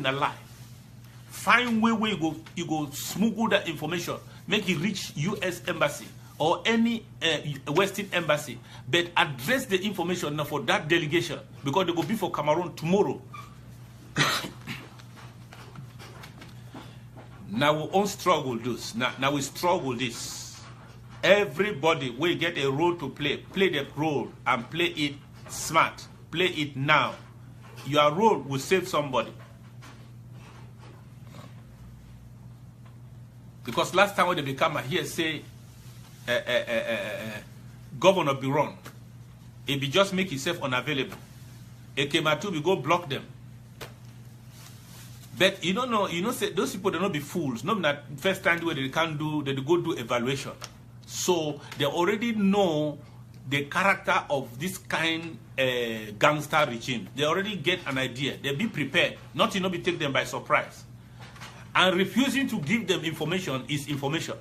alive. Find where you go smuggle that information, make it reach U.S. embassy or any Western embassy, but address the information now for that delegation because they go be for Cameroon tomorrow. Now we won't struggle this. Now we struggle this. Everybody will get a role to play. Play the role and play it smart. Play it now. Your role will save somebody. Because last time when they become here, say, Governor be wrong. It be just make himself unavailable. Ekematu we go block them. But you don't know, say those people they not be fools. Not that first time where they can't do, they go do evaluation. So they already know the character of this kind gangster regime. They already get an idea. They be prepared. Not be take them by surprise. And refusing to give them information is information.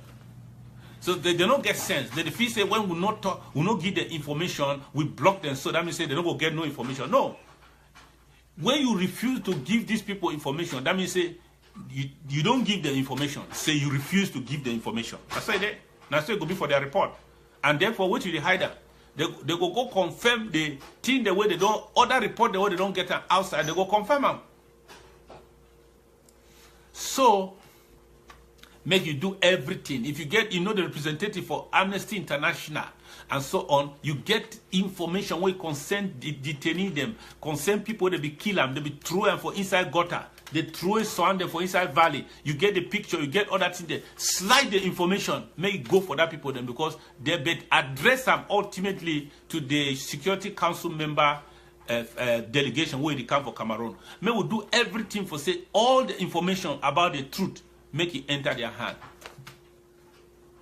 So they don't get sense. They feel say when we not talk, we not give the information, we block them. So that means say they don't go get no information. No. When you refuse to give these people information, that means say you don't give them information. Say you refuse to give the information. That's why they. That's why it go be for their report. And therefore, what will they hide them? They go confirm the thing the way they don't, other report the way they don't get them outside, they go confirm them. So, make you do everything. If you get, the representative for Amnesty International and so on, you get information where you consent detaining them, consent people, they be kill them, they be throw them for inside gutter, they throw it surround them for inside valley. You get the picture, you get other things there. Slide the information, make it go for that people then because they be address them ultimately to the Security Council member delegation where they come for Cameroon. May we do everything for say all the information about the truth, make it enter their hand.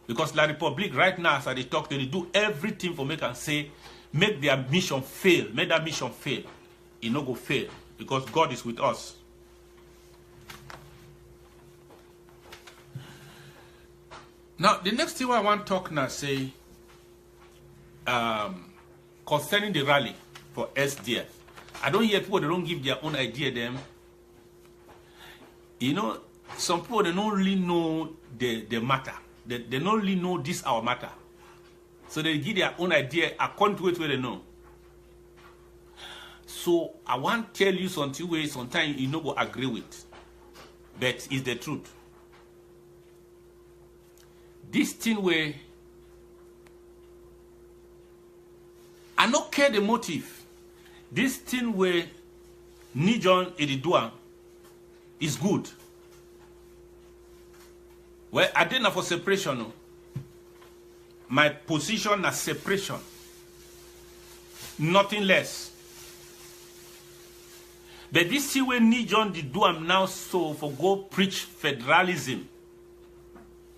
Because La Republic right now, as they talk, they do everything for make and say, make their mission fail, make that mission fail. It no go fail because God is with us. Now, the next thing I want to talk now, say, concerning the rally for SDF. I don't hear people, they don't give their own idea them. Some people, they don't really know the matter. They don't really know this our matter. So they give their own idea according to it where they know. So I want to tell you something where sometimes you go agree with. But it's the truth. This thing where I don't care the motive. This thing where Nijon Ediduan is good. Well, I didn't for separation. No. My position is separation. Nothing less. But this thing where Nijon Ediduan now so for go preach federalism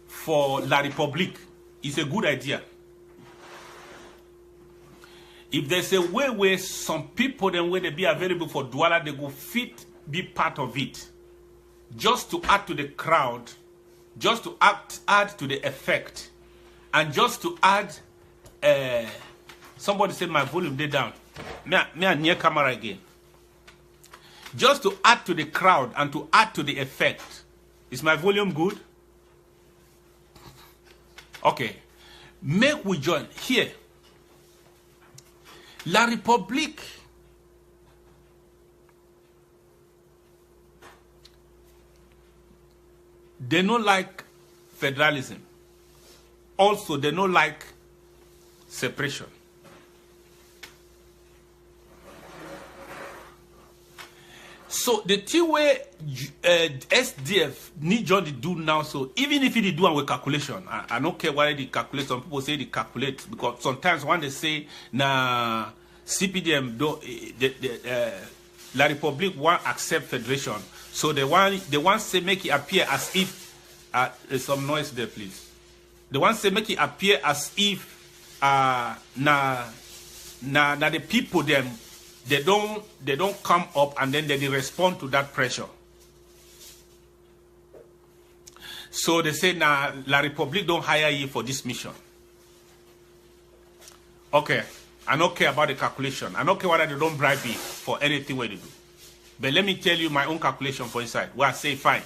for La Republique is a good idea. If there's a way where some people then where they be available for Douala, they go fit be part of it. Just to add to the crowd, just to add to the effect, and just to add somebody said my volume they down. Me near camera again. Just to add to the crowd and to add to the effect. Is my volume good? Okay. Make we join here. La Republique they don't like federalism. Also, they don't like separation. So the thing where SDF need John to do now, so even if he do with calculation, I don't care why they calculate. Some people say they calculate because sometimes when they say na CPDM don't, La Republique won't accept federation, so they want say make it appear as if there's some noise there, please. They want say make it appear as if na the people them. They don't come up and then they respond to that pressure. So they say, nah, La Republique don't hire you for this mission. Okay, I don't care about the calculation. I don't care whether they don't bribe you for anything what they do. But let me tell you my own calculation for inside. Where I say, fine,